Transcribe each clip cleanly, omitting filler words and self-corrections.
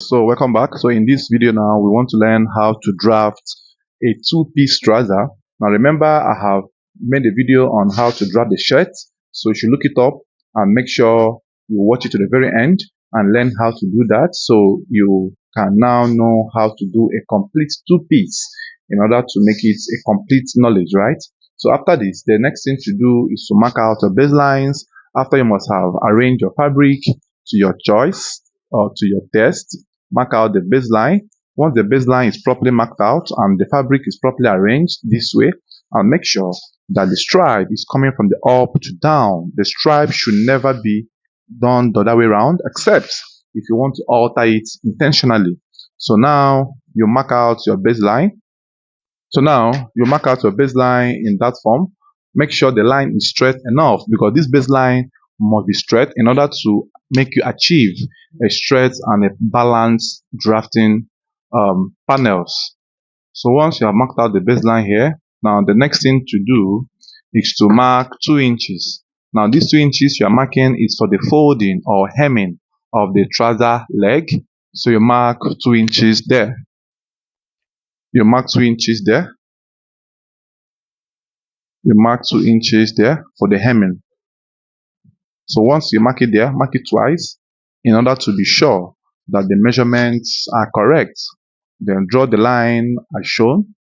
So welcome back. So in this video now, we want to learn how to draft a two-piece trouser. Now remember, I have made a video on how to draft the shirt. So you should look it up and make sure you watch it to the very end and learn how to do that. So you can now know how to do a complete two-piece in order to make it a complete knowledge, right? So after this, the next thing to do is to mark out your baselines. After, you must have arranged your fabric to your choice or to your taste. Mark out the baseline. Once the baseline is properly marked out and the fabric is properly arranged this way, and make sure that the stripe is coming from the up to down. The stripe should never be done the other way around, except if you want to alter it intentionally. So now you mark out your baseline. So now you mark out your baseline in that form. Make sure the line is straight enough, because this baseline must be straight in order to make you achieve a straight and a balanced drafting panels. So once you have marked out the baseline here, now the next thing to do is to mark 2 inches. Now these 2 inches you are marking is for the folding or hemming of the trouser leg. So you mark 2 inches there. You mark 2 inches there. You mark 2 inches there for the hemming. So once you mark it there, mark it twice in order to be sure that the measurements are correct. Then draw the line as shown.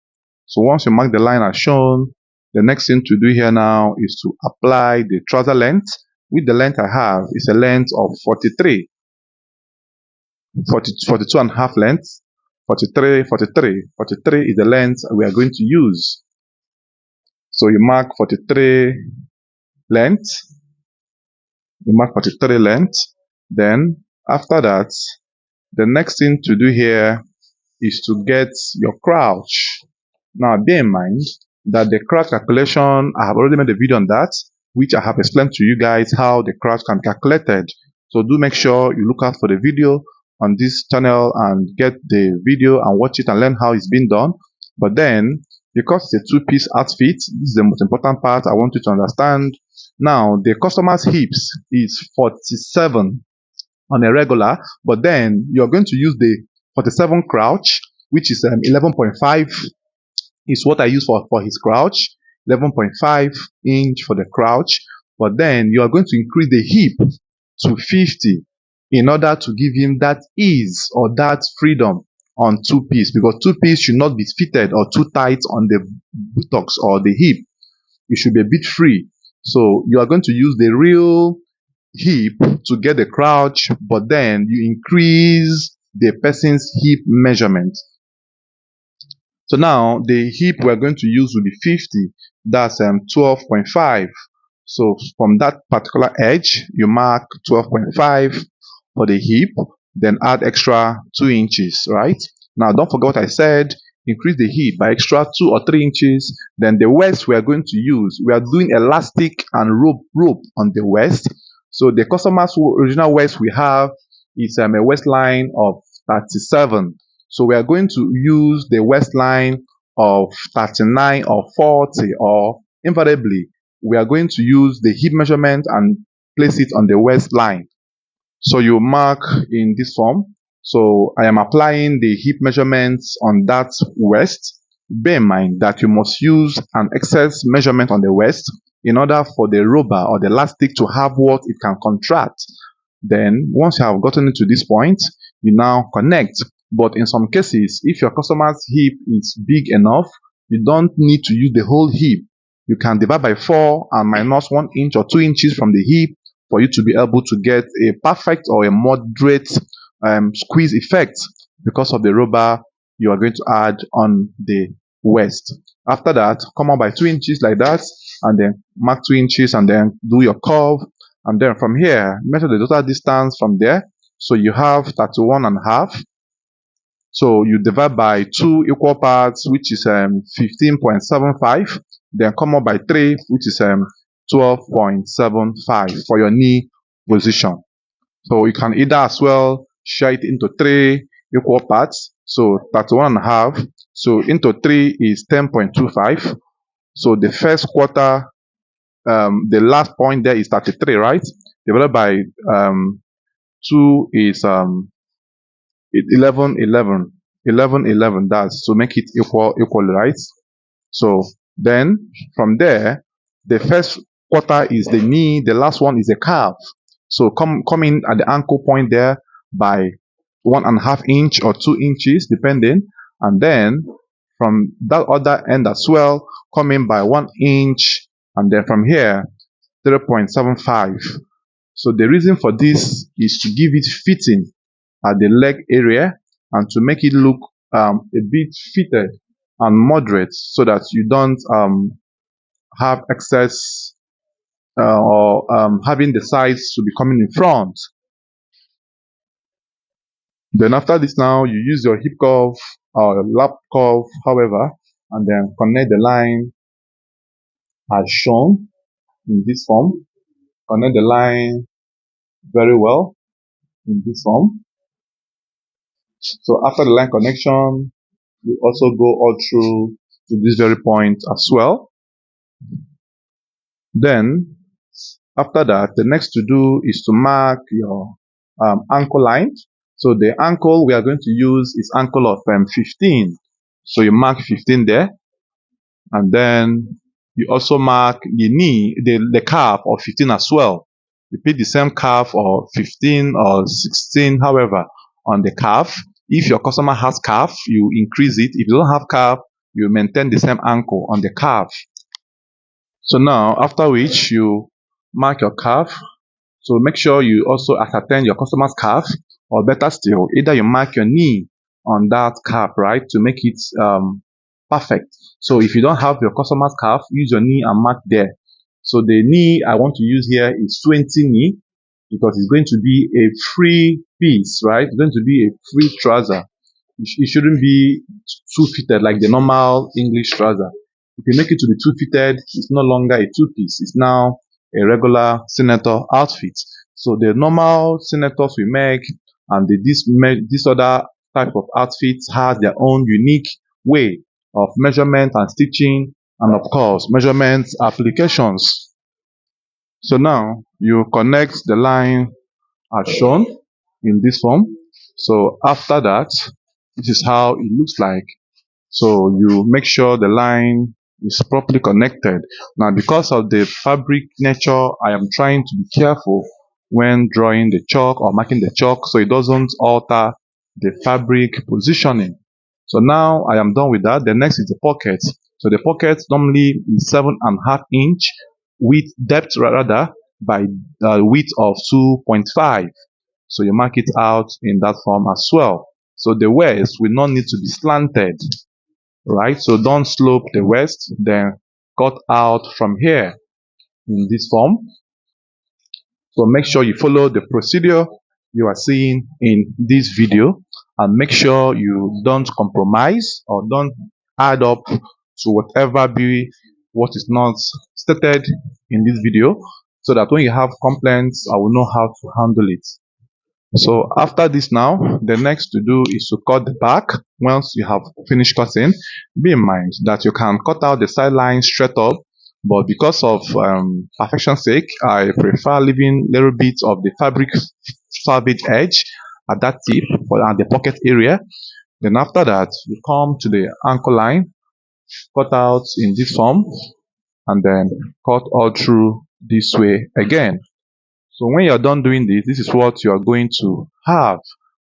So once you mark the line as shown, the next thing to do here now is to apply the trouser length. With the length I have is a length of 42 and a half length. 43 is the length we are going to use. So you mark 43 length. You mark 43 length. Then after that, the next thing to do here is to get your crouch. Now bear in mind that the crouch calculation, I have already made a video on that, which I have explained to you guys how the crouch can be calculated. So do make sure you look out for the video on this channel and get the video and watch it and learn how it's been done. But then, because it's a two-piece outfit, this is the most important part I want you to understand. Now the customer's hips is 47 on a regular, but then you're going to use the 47 crouch, which is 11.5 is what I use for his crouch. 11.5 inch for the crouch, but then you are going to increase the hip to 50 in order to give him that ease or that freedom on two-piece, because two-piece should not be fitted or too tight on the buttocks or the hip. It should be a bit free. So you are going to use the real hip to get the crouch, but then you increase the person's hip measurement. So now the hip we're going to use will be 50. That's 12.5. So from that particular edge, you mark 12.5 for the hip, then add extra 2 inches, right? Now don't forget what I said. Increase the hip by extra 2 or 3 inches. Then the waist we are going to use, we are doing elastic and rope on the waist. So the customer's original waist we have is a waistline of 37. So we are going to use the waistline of 39 or 40, or invariably, we are going to use the hip measurement and place it on the waistline. So you mark in this form. So I am applying the hip measurements on that waist. Bear in mind that you must use an excess measurement on the waist in order for the rubber or the elastic to have what it can contract. Then once you have gotten to this point, you now connect. But in some cases, if your customer's hip is big enough, you don't need to use the whole hip. You can divide by 4 and minus 1 inch or 2 inches from the hip for you to be able to get a perfect or a moderate squeeze effect because of the rubber you are going to add on the waist. After that, come up by 2 inches like that, and then mark 2 inches and then do your curve. And then from here, measure the total distance from there. So you have 31 and a half. So you divide by 2 equal parts, which is 15.75. Then come up by 3, which is 12.75 for your knee position. So you can either as well share it into 3 equal parts. So 31 and a half. So into 3 is 10.25. So the first quarter, the last point there is 33, right? Divided by 2 is 11, 11, 11, 11. That's to make it equal, right? So then from there, the first quarter is the knee, the last one is the calf. So come in at the ankle point there by 1.5 inch or 2 inches, depending, and then from that other end as well, come in by 1 inch, and then from here 0.75. So the reason for this is to give it fitting at the leg area and to make it look a bit fitted and moderate so that you don't have excess or having the sides to be coming in front. Then after this now, you use your hip curve or lap curve, however, and then connect the line as shown in this form. Connect the line very well in this form. So after the line connection, you also go all through to this very point as well. Then after that, the next to do is to mark your ankle line. So the ankle we are going to use is ankle of 15. So you mark 15 there, and then you also mark the knee, the calf of 15 as well. Repeat the same calf or 15 or 16, however, on the calf. If your customer has calf, you increase it. If you don't have calf, you maintain the same ankle on the calf. So now, after which you mark your calf. So make sure you also ascertain your customer's calf, or better still, either you mark your knee on that calf, right, to make it perfect. So if you don't have your customer's calf, use your knee and mark there. So the knee I want to use here is 20 knee because it's going to be a free piece, right? It's going to be a free trouser. It shouldn't be two fitted like the normal English trouser. If you make it to be two fitted, it's no longer a two piece. It's now a regular senator outfit. So the normal senators we make and this other type of outfits has their own unique way of measurement and stitching, and of course measurement applications. So now you connect the line as shown in this form. So after that, this is how it looks like. So you make sure the line is properly connected. Now, because of the fabric nature, I am trying to be careful when drawing the chalk or marking the chalk so it doesn't alter the fabric positioning. So now I am done with that. The next is the pocket. So the pocket normally is 7.5 inch with depth rather by width of 2.5. So you mark it out in that form as well. So the waist will not need to be slanted, right? So don't slope the waist, then cut out from here in this form. So make sure you follow the procedure you are seeing in this video, and make sure you don't compromise or don't add up to whatever be what is not stated in this video, so that when you have complaints, I will know how to handle it. So after this now, the next to do is to cut the back. Once you have finished cutting, be in mind that you can cut out the sideline straight up, but because of perfection's sake, I prefer leaving little bits of the fabric salvage edge at that tip at the pocket area. Then after that, you come to the ankle line, cut out in this form, and then cut all through this way again. So when you're done doing this, this is what you are going to have.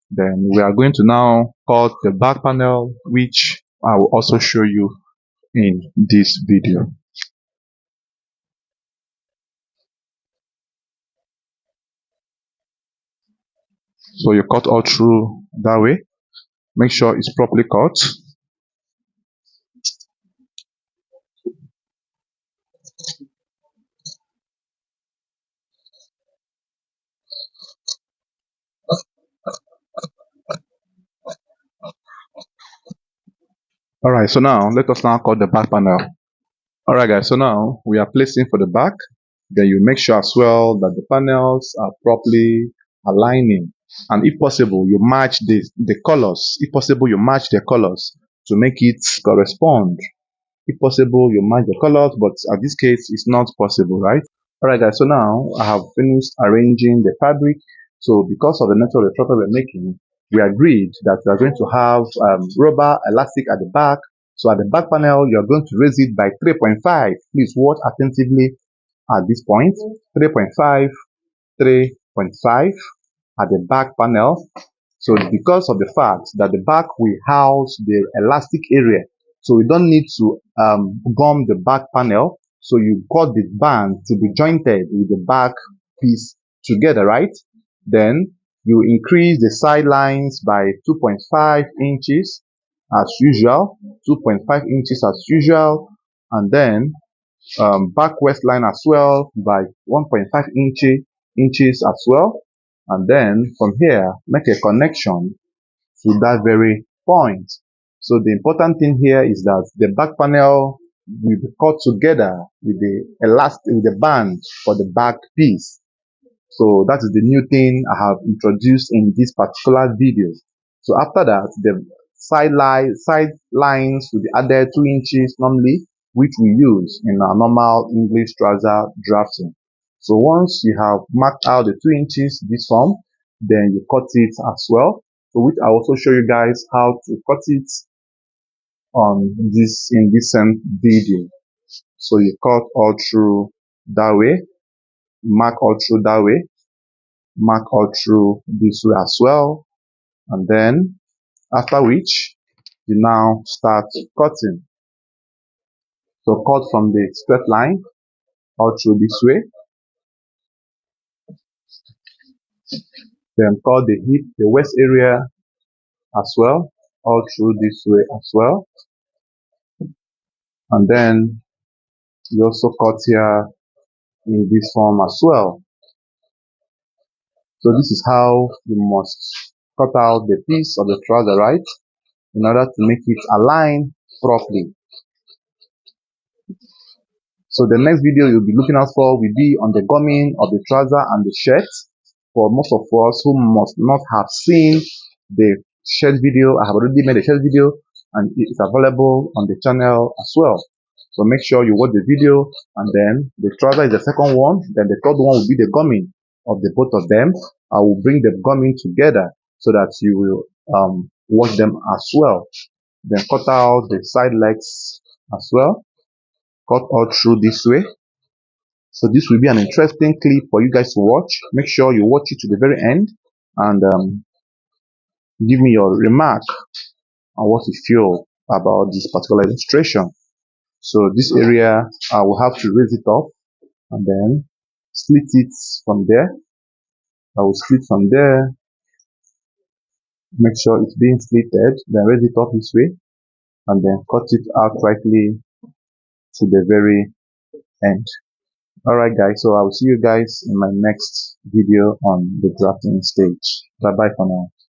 Then we are going to now cut the back panel, which I will also show you in this video. So you cut all through that way. Make sure it's properly cut. Alright, so now let us now cut the back panel. Alright guys, so now we are placing for the back. Then you make sure as well that the panels are properly aligning. And if possible, you match the colors. If possible, you match the colors to make it correspond. If possible, you match the colors, but at this case, it's not possible, right? Alright guys, so now I have finished arranging the fabric. So because of the nature of the trouser we're making, we agreed that we are going to have rubber elastic at the back. So at the back panel, you're going to raise it by 3.5. Please watch attentively at this point. 3.5, 3.5 at the back panel. So because of the fact that the back will house the elastic area, so we don't need to gum the back panel. So you got the band to be jointed with the back piece together, right? Then you increase the side lines by 2.5 inches as usual, 2.5 inches as usual, and then back waistline as well by 1.5 inches as well. And then from here, make a connection to that very point. So the important thing here is that the back panel will be cut together with the elastic, with the band for the back piece. So that is the new thing I have introduced in this particular video. So after that, the side lines will be added 2 inches normally, which we use in our normal English trouser drafting. So once you have marked out the 2 inches this form, then you cut it as well. So which I also show you guys how to cut it on this in this same video. So you cut all through that way, mark all through that way, mark all through this way as well, and then after which you now start cutting. So cut from the straight line all through this way, then cut the hip, the waist area as well, all through this way as well, and then you also cut here in this form as well. So this is how you must cut out the piece of the trouser, right, in order to make it align properly. So the next video you'll be looking out for will be on the gumming of the trouser and the shirt. For most of us who must not have seen the shirt video, I have already made a shirt video and it is available on the channel as well. So make sure you watch the video, and then the trouser is the second one. Then the third one will be the gumming of the both of them. I will bring the gumming together so that you will watch them as well. Then cut out the side legs as well. Cut all through this way. So this will be an interesting clip for you guys to watch. Make sure you watch it to the very end, and give me your remark on what you feel about this particular illustration. So this area, I will have to raise it up and then slit it from there. I will split from there, make sure it's being slitted, then raise it up this way, and then cut it out rightly to the very end. Alright guys, so I will see you guys in my next video on the drafting stage. Bye bye for now.